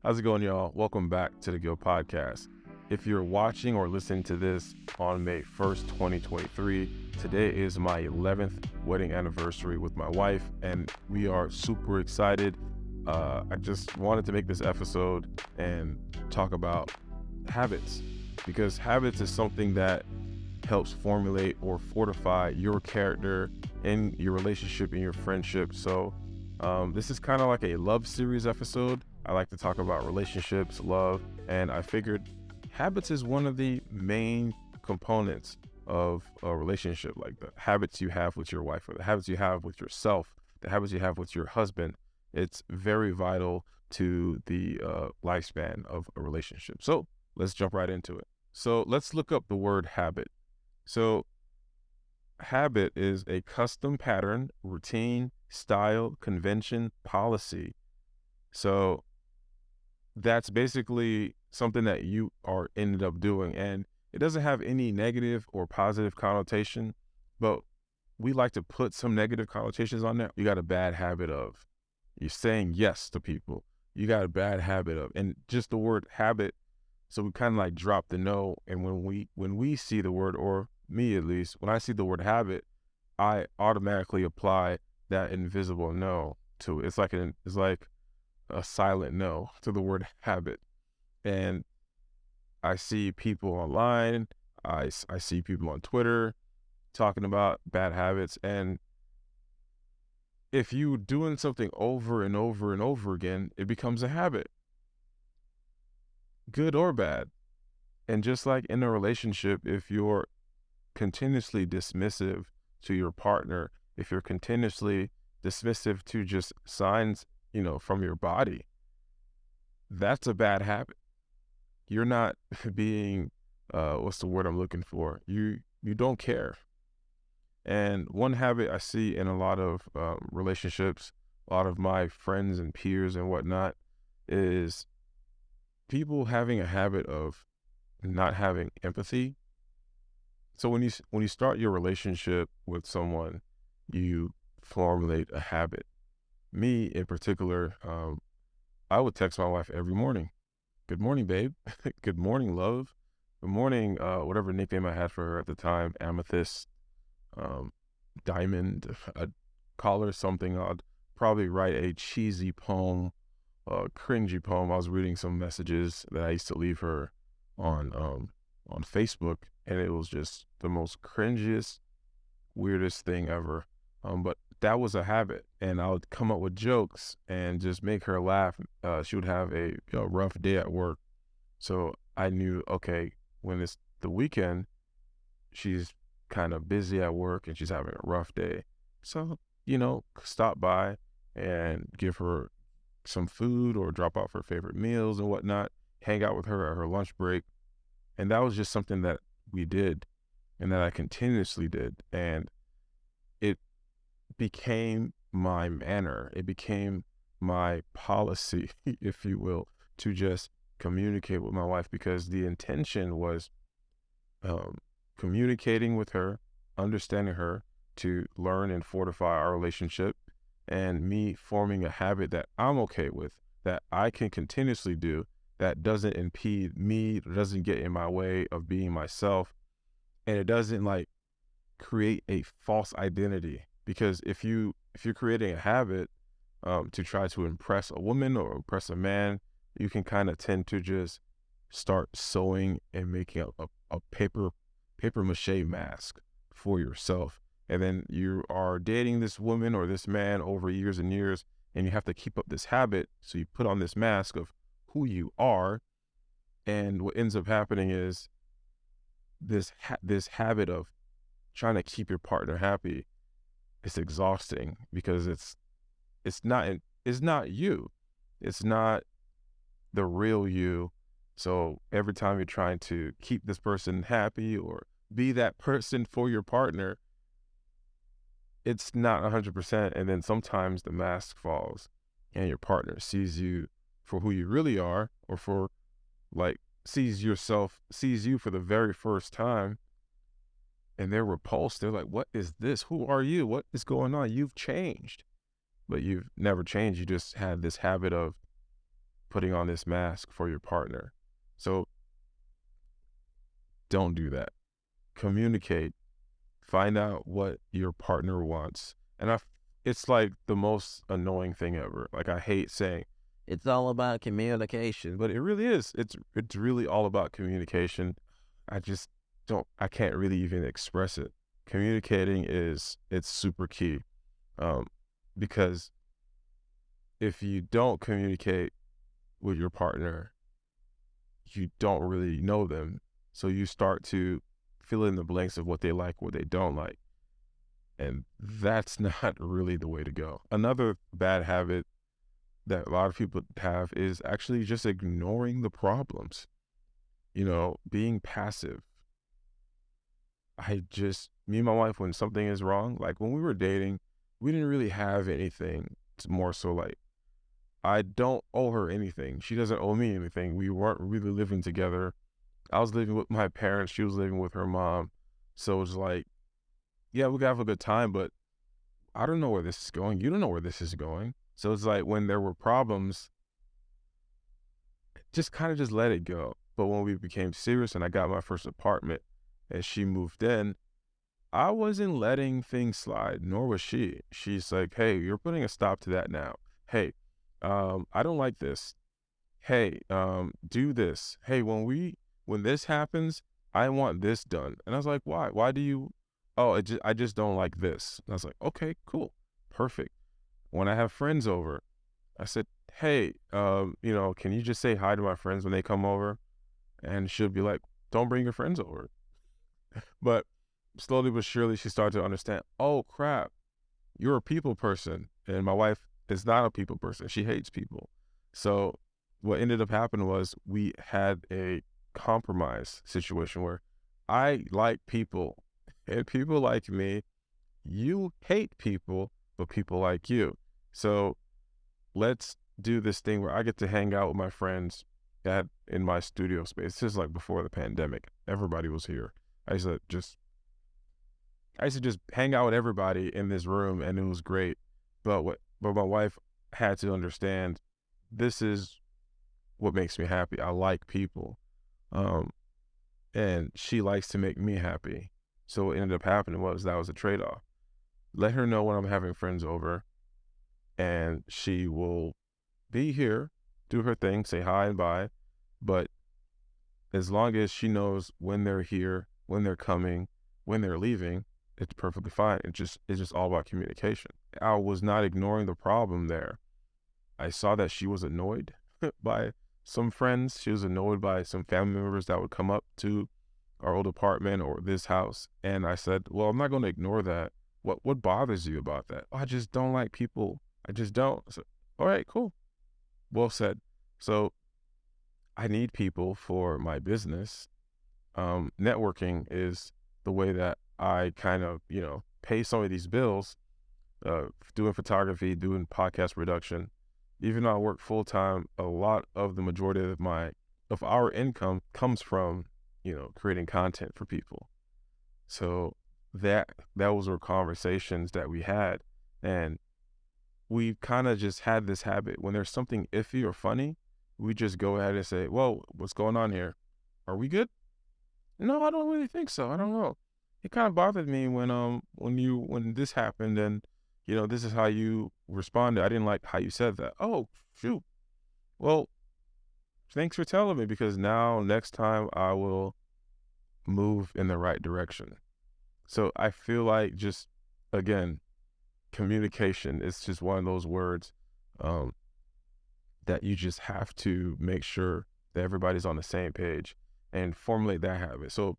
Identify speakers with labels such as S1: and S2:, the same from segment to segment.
S1: How's it going, y'all? Welcome back to the Gil Podcast. If you're watching or listening to this on May 1st, 2023, today is my 11th wedding anniversary with my wife, and we are super excited. I just wanted to make this episode and talk about habits, because habits is something that helps formulate or fortify your character in your relationship, in your friendship. So this is kind of like a love series episode. I like to talk about relationships, love, and I figured habits is one of the main components of a relationship, like the habits you have with your wife, or the habits you have with yourself, the habits you have with your husband. It's very vital to the lifespan of a relationship. So let's jump right into it. So let's look up the word habit. So habit is a custom pattern, routine, style, convention, policy. So that's basically something that you are ended up doing, and it doesn't have any negative or positive connotation, but we like to put some negative connotations on there. You got a bad habit of, you're saying yes to people. You got a bad habit of, and just the word habit. So we kind of like drop the no. And when we see the word, or me at least, when I see the word habit, I automatically apply that invisible no to it. It's like a silent no to the word habit. And I see people online, I see people on Twitter talking about bad habits. And if you doing something over and over and over again, it becomes a habit, good or bad. And just like in a relationship, if you're continuously dismissive to your partner, if you're continuously dismissive to just signs, from your body, that's a bad habit. You're not being, what's the word I'm looking for? You don't care. And one habit I see in a lot of relationships, a lot of my friends and peers and whatnot, is people having a habit of not having empathy. So when you start your relationship with someone, you formulate a habit. Me in particular, I would text my wife every morning. Good morning, babe. Good morning, love. Good morning, whatever nickname I had for her at the time, Amethyst, Diamond. I'd call her something. I'd probably write a cheesy poem, a cringy poem. I was reading some messages that I used to leave her on Facebook, and it was just the most cringiest, weirdest thing ever. But that was a habit, and I would come up with jokes and just make her laugh. She would have a rough day at work, so I knew, okay, when it's the weekend, she's kind of busy at work and she's having a rough day. So, stop by and give her some food or drop off her favorite meals and whatnot, hang out with her at her lunch break. And that was just something that we did and that I continuously did. And it became my manner. It became my policy, if you will, to just communicate with my wife, because the intention was communicating with her, understanding her, to learn and fortify our relationship, and me forming a habit that I'm okay with, that I can continuously do, that doesn't impede me, doesn't get in my way of being myself, and it doesn't like create a false identity. Because if you're creating a habit to try to impress a woman or impress a man, you can kind of tend to just start sewing and making a paper mache mask for yourself. And then you are dating this woman or this man over years and years, and you have to keep up this habit. So you put on this mask of who you are. And what ends up happening is this habit of trying to keep your partner happy. It's exhausting, because it's not you. It's not the real you. So every time you're trying to keep this person happy or be that person for your partner, it's not 100%. And then sometimes the mask falls and your partner sees you for who you really are, or for sees you for the very first time, and they're repulsed. They're like, what is this? Who are you? What is going on? You've changed. But you've never changed. You just had this habit of putting on this mask for your partner. So don't do that. Communicate. Find out what your partner wants. And it's like the most annoying thing ever. Like, I hate saying it's all about communication, but it really is. It's really all about communication. I can't really even express it. Communicating it's super key. Because if you don't communicate with your partner, you don't really know them. So you start to fill in the blanks of what they like, what they don't like. And that's not really the way to go. Another bad habit that a lot of people have is actually just ignoring the problems, being passive. Me and my wife, when something is wrong, like when we were dating, we didn't really have anything. It's more so like, I don't owe her anything. She doesn't owe me anything. We weren't really living together. I was living with my parents. She was living with her mom. So it's like, yeah, we could have a good time, but I don't know where this is going. You don't know where this is going. So it's like when there were problems, just kind of just let it go. But when we became serious and I got my first apartment and she moved in, I wasn't letting things slide, nor was she. She's like, hey, you're putting a stop to that now. Hey, I don't like this. Hey, do this. Hey, when this happens, I want this done. And I was like, why? Why do you? Oh, I just don't like this. And I was like, okay, cool, perfect. When I have friends over, I said, hey, can you just say hi to my friends when they come over? And she'll be like, don't bring your friends over. But slowly but surely, she started to understand, oh, crap, you're a people person. And my wife is not a people person. She hates people. So what ended up happening was we had a compromise situation where I like people and people like me. You hate people, but people like you. So let's do this thing where I get to hang out with my friends in my studio space. This is like before the pandemic. Everybody was here. I used to just hang out with everybody in this room, and it was great. But my wife had to understand, this is what makes me happy. I like people. And she likes to make me happy. So what ended up happening was that was a trade-off. Let her know when I'm having friends over, and she will be here, do her thing, say hi and bye. But as long as she knows when they're here, when they're coming, when they're leaving, it's perfectly fine. It's just all about communication. I was not ignoring the problem there. I saw that she was annoyed by some friends. She was annoyed by some family members that would come up to our old apartment or this house. And I said, well, I'm not going to ignore that. What bothers you about that? Oh, I just don't like people. I just don't. So, all right, cool. Well said. So I need people for my business. Networking is the way that I kind of, pay some of these bills, doing photography, doing podcast production. Even though I work full time, a lot of the majority of our income comes from, creating content for people. So those were conversations that we had, and we kind of just had this habit. When there's something iffy or funny, we just go ahead and say, whoa, what's going on here? Are we good? No, I don't really think so. I don't know. It kind of bothered me when this happened, and this is how you responded. I didn't like how you said that. Oh, shoot. Well, thanks for telling me, because now next time I will move in the right direction. So I feel like, just again, communication is just one of those words that you just have to make sure that everybody's on the same page and formulate that habit. So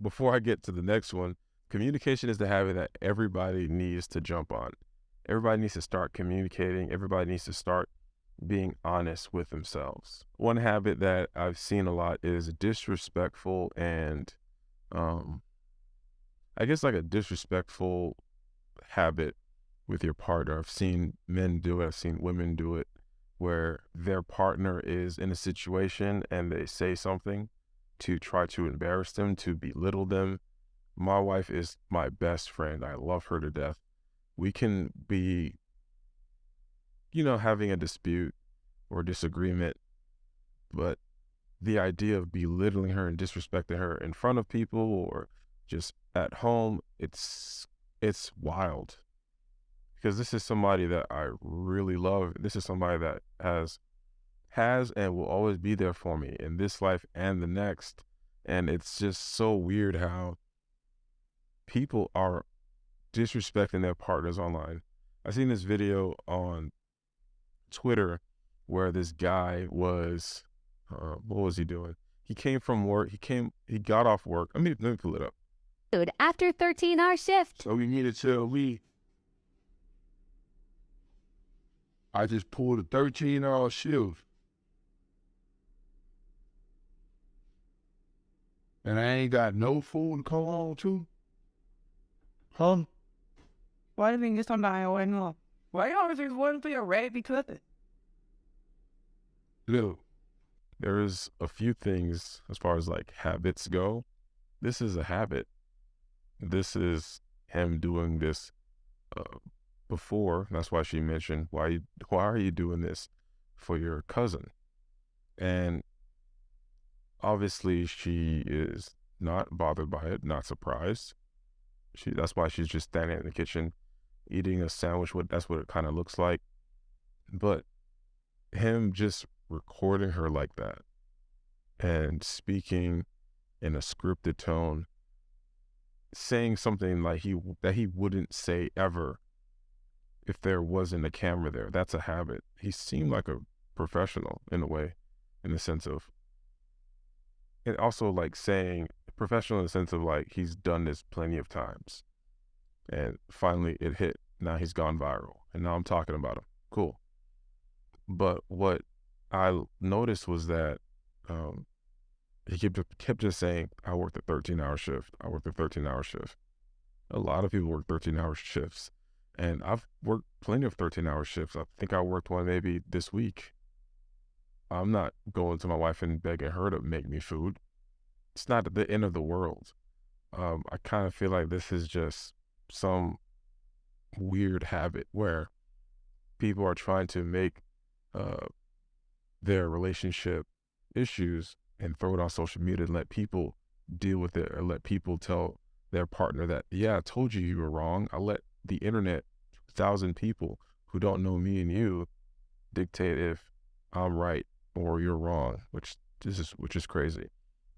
S1: before I get to the next one, communication is the habit that everybody needs to jump on. Everybody needs to start communicating. Everybody needs to start being honest with themselves. One habit that I've seen a lot is disrespectful and I guess like a disrespectful habit with your partner. I've seen men do it. I've seen women do it, where their partner is in a situation and they say something to try to embarrass them, to belittle them. My wife is my best friend. I love her to death. We can be, having a dispute, or disagreement, but the idea of belittling her and disrespecting her in front of people or just at home, it's wild. Because this is somebody that I really love. This is somebody that has and will always be there for me in this life and the next. And it's just so weird how people are disrespecting their partners online. I seen this video on Twitter where this guy was, what was he doing? He came from work. He got off work. Let me pull it up.
S2: After 13-hour shift.
S3: So you need to tell me I just pulled a 13-hour shift. And I ain't got no food to come home to? Huh?
S4: Why do you think somebody went on? Why you always just waiting for your red because it?
S3: Look,
S1: There's a few things as far as like habits go. This is a habit. This is him doing this before. That's why she mentioned, why are you doing this for your cousin? And obviously she is not bothered by it, not surprised. That's why she's just standing in the kitchen eating a sandwich. That's what it kind of looks like. But him just recording her like that and speaking in a scripted tone, saying something like that he wouldn't say ever if there wasn't a camera there. That's a habit. He seemed like a professional in a way, in the sense of, and also like saying professional in the sense of like he's done this plenty of times and finally it hit. Now he's gone viral and now I'm talking about him. Cool. But what I noticed was that he kept just saying, I worked a 13-hour shift. I worked a 13-hour shift. A lot of people work 13-hour shifts. And I've worked plenty of 13-hour shifts. I think I worked one maybe this week. I'm not going to my wife and begging her to make me food. It's not the end of the world. I kind of feel like this is just some weird habit where people are trying to make their relationship issues and throw it on social media and let people deal with it, or let people tell their partner that, yeah, I told you you were wrong. I let the internet, 1,000 people who don't know me and you, dictate if I'm right or you're wrong, which is crazy.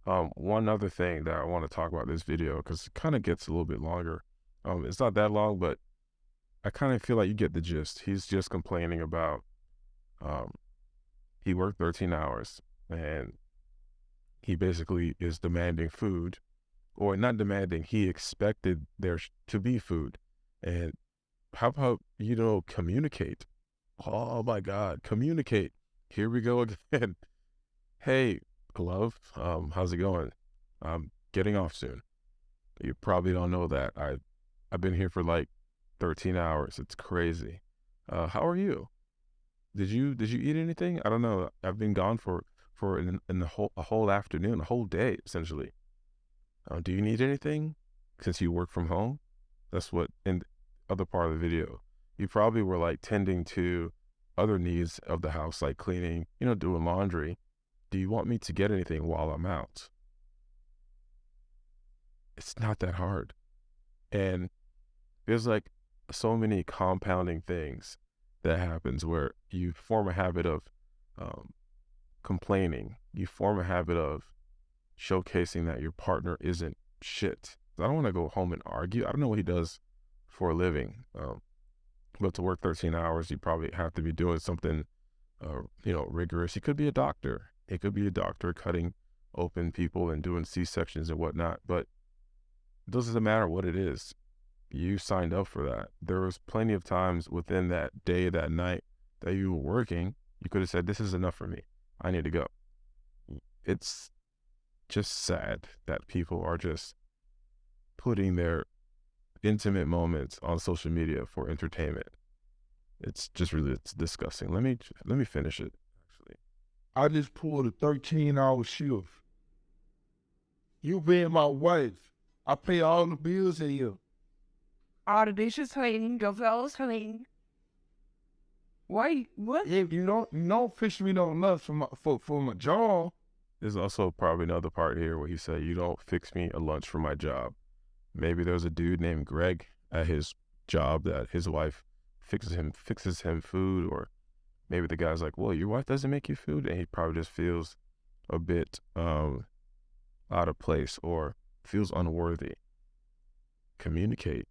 S1: One other thing that I want to talk about this video, because it kind of gets a little bit longer. It's not that long, but I kind of feel like you get the gist. He's just complaining about he worked 13 hours and he basically is demanding food, or not demanding, he expected there to be food. And how about, communicate? Oh my God, communicate. Here we go again. Hey, love, how's it going? I'm getting off soon. You probably don't know that. I've been here for like 13 hours. It's crazy. How are you? Did you eat anything? I don't know. I've been gone for a whole afternoon, a whole day, essentially. Do you need anything since you work from home? That's what, in the other part of the video, you probably were like tending to other needs of the house, like cleaning, doing laundry. Do you want me to get anything while I'm out? It's not that hard. And there's like so many compounding things that happens where you form a habit of complaining. You form a habit of showcasing that your partner isn't shit. I don't want to go home and argue. I don't know what he does for a living. But to work 13 hours, you probably have to be doing something, rigorous. He could be a doctor. He could be a doctor cutting open people and doing C-sections and whatnot. But it doesn't matter what it is. You signed up for that. There was plenty of times within that day, that night that you were working, you could have said, this is enough for me. I need to go. It's just sad that people are just putting their intimate moments on social media for entertainment. It's disgusting. Let me finish it, actually.
S3: I just pulled a 13-hour shift. You being my wife, I pay all the bills here.
S4: All the dishes clean, your clothes clean. Why? What?
S3: If you don't fix me no lunch for my job.
S1: There's also probably another part here where he said, you don't fix me a lunch for my job. Maybe there's a dude named Greg at his job that his wife fixes him food, or maybe the guy's like, well, your wife doesn't make you food, and he probably just feels a bit out of place or feels unworthy. Communicate.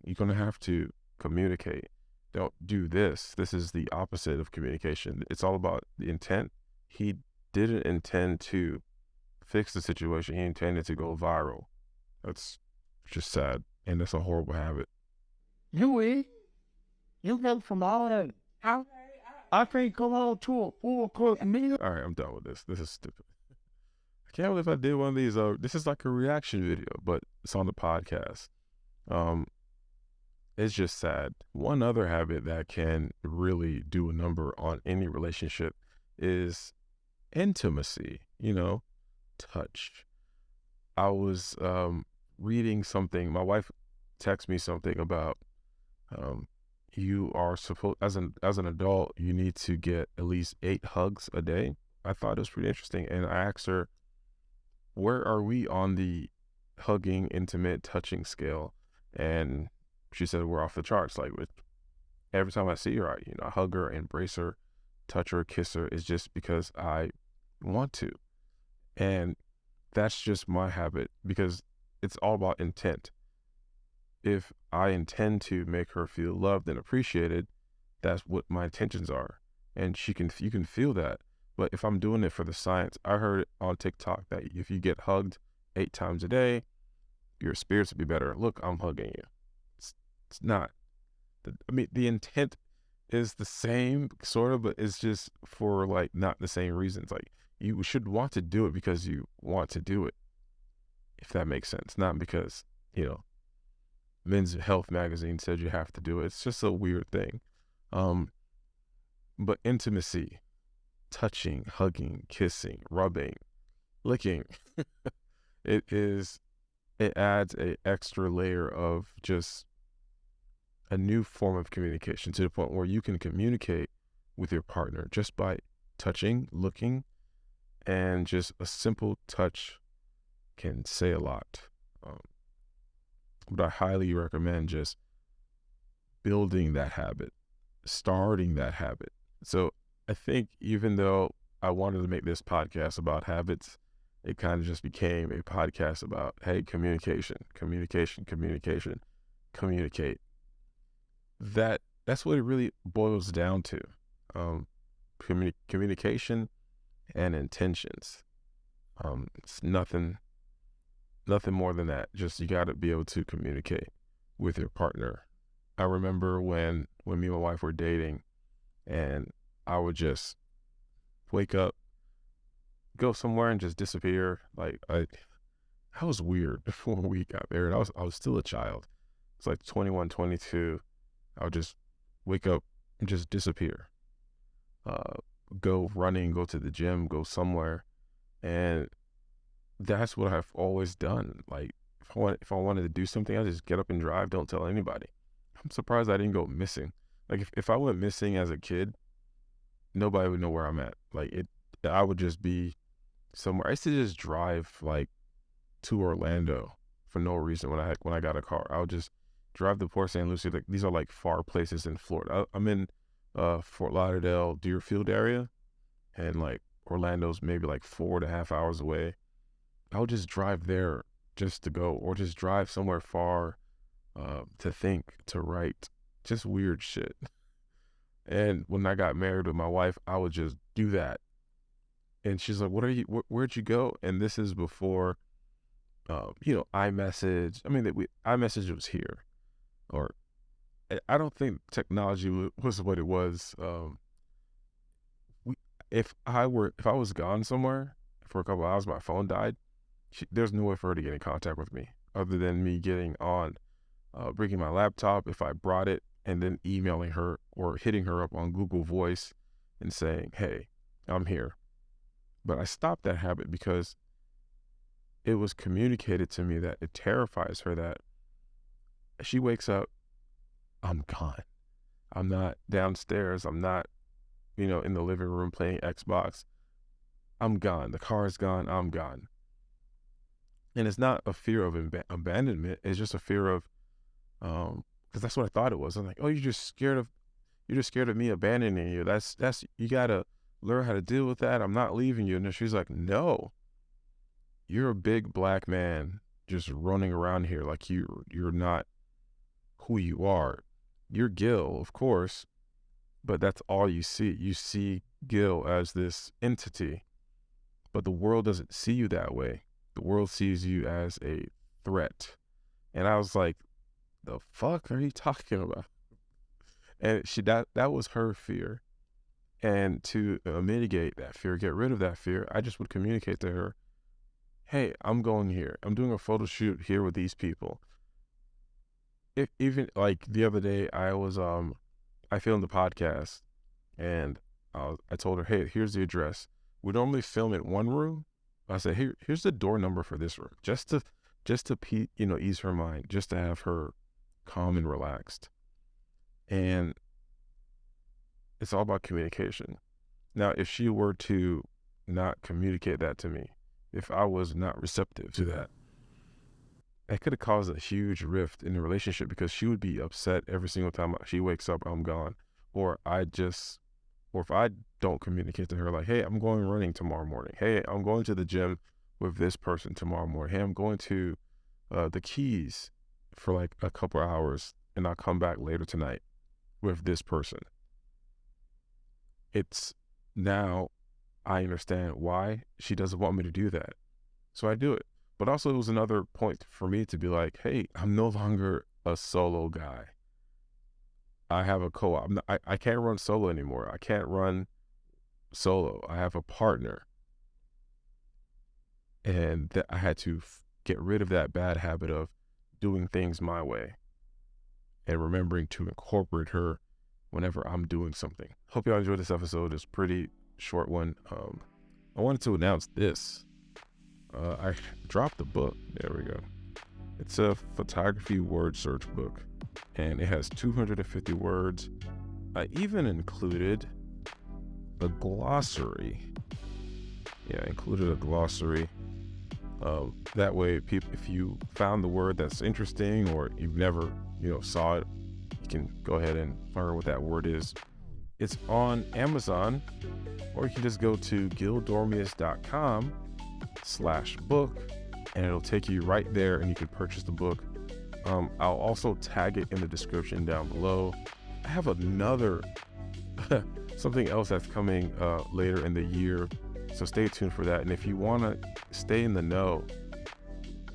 S1: You're going to have to communicate. Don't do this. This is the opposite of communication. It's all about the intent. He didn't intend to fix the situation. He intended to go viral. That's just sad. And that's a horrible habit.
S3: You come from all that. I can't come home to a full cooked meal.
S1: All right, I'm done with this. This is stupid. I can't believe I did one of these. This is like a reaction video, but it's on the podcast. It's just sad. One other habit that can really do a number on any relationship is intimacy, touch. I was reading something. My wife texted me something about you are supposed, as an adult, you need to get at least 8 hugs a day. I thought it was pretty interesting, and I asked her, where are we on the hugging, intimate, touching scale? And she said we're off the charts. Like, every time I see her, I hug her, embrace her, touch her, kiss her. It's just because I want to. And that's just my habit, because it's all about intent. If I intend to make her feel loved and appreciated, that's what my intentions are. And you can feel that. But if I'm doing it for the science, I heard on TikTok that if you get hugged 8 times a day, your spirits will be better. Look, I'm hugging you. It's not. The intent is the same, sort of, but it's just for not the same reasons. Like, you should want to do it because you want to do it, if that makes sense. Not because, Men's Health magazine said you have to do it. It's just a weird thing. But intimacy, touching, hugging, kissing, rubbing, licking, it adds an extra layer of just a new form of communication, to the point where you can communicate with your partner just by touching, looking, and just a simple touch can say a lot. But I highly recommend just building that habit, starting that habit. So I think even though I wanted to make this podcast about habits, it kind of just became a podcast about, hey, communication. That's what it really boils down to. Communication and intentions. It's nothing more than that. Just, you got to be able to communicate with your partner. I remember when me and my wife were dating, and I would just wake up, go somewhere, and just disappear. Like, I was weird before we got married. I was still a child. It's like 21, 22. I would just wake up and just disappear. Go running, go to the gym, go somewhere. And that's what I've always done. Like, if I wanted to do something, I just get up and drive, don't tell anybody. I'm surprised I didn't go missing. Like, if I went missing as a kid, nobody would know where I'm at. Like, I would just be somewhere. I used to just drive to Orlando for no reason when I got a car. I would just drive to Port St. Lucie. Like, these are far places in Florida. I'm in Fort Lauderdale, Deerfield area, and Orlando's maybe 4.5 hours away. I would just drive there just to go, or just drive somewhere far to think, to write, just weird shit. And when I got married with my wife, I would just do that. And she's like, where'd you go? And this is before, iMessage. I mean, iMessage was here. Or I don't think technology was what it was. If I was gone somewhere for a couple hours, my phone died, there's no way for her to get in contact with me other than me getting on, bringing my laptop if I brought it, and then emailing her or hitting her up on Google Voice and saying, hey, I'm here. But I stopped that habit because it was communicated to me that it terrifies her that she wakes up, I'm gone. I'm not downstairs. I'm not, in the living room playing Xbox. I'm gone. The car is gone. I'm gone. And it's not a fear of abandonment. It's just a fear of, because that's what I thought it was. I'm like, oh, you're just scared of me abandoning you. That's you gotta learn how to deal with that. I'm not leaving you. And then she's like, no, you're a big black man just running around here like you're not who you are. You're Gil, of course, but that's all you see. You see Gil as this entity, but the world doesn't see you that way. The world sees you as a threat. And I was like, the fuck are you talking about? And that was her fear. And to mitigate that fear, get rid of that fear, I just would communicate to her, hey, I'm going here. I'm doing a photo shoot here with these people. Even like the other day, I filmed the podcast, and I told her, hey, here's the address. We normally film in one room. I said, here's the door number for this room, just to ease her mind, just to have her calm and relaxed. And it's all about communication. Now, if she were to not communicate that to me, if I was not receptive to that, it could have caused a huge rift in the relationship, because she would be upset every single time she wakes up, I'm gone. Or if I don't communicate to her, like, hey, I'm going running tomorrow morning. Hey, I'm going to the gym with this person tomorrow morning. Hey, I'm going to the Keys for like a couple hours, and I'll come back later tonight with this person. It's now I understand why she doesn't want me to do that. So I do it. But also it was another point for me to be like, hey, I'm no longer a solo guy. I have a co-op. I can't run solo anymore. I can't run solo. I have a partner. And I had to get rid of that bad habit of doing things my way and remembering to incorporate her whenever I'm doing something. Hope y'all enjoyed this episode. It's a pretty short one. I wanted to announce this. I dropped the book. There we go. It's a photography word search book, and it has 250 words. I even included a glossary. Yeah, I included a glossary. That way, if you found the word that's interesting, or you've never, saw it, you can go ahead and learn what that word is. It's on Amazon, or you can just go to gildormius.com/book, and it'll take you right there, and you can purchase the book. I'll also tag it in the description down below. I have another something else that's coming later in the year, so stay tuned for that. And if you want to stay in the know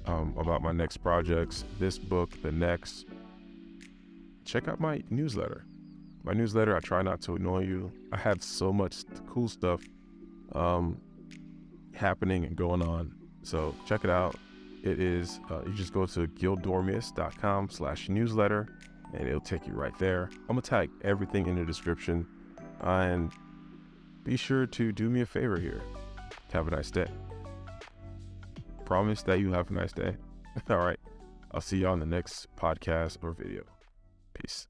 S1: about my next projects, this book, the next, check out my newsletter. My newsletter, I try not to annoy you. I have so much cool stuff happening and going on, so check it out. It is you just go to gildormius.com/newsletter, and it'll take you right there. I'm gonna tag everything in the description, and be sure to do me a favor here. Have a nice day. Promise that you have a nice day. All right, I'll see you on the next podcast or video. Peace.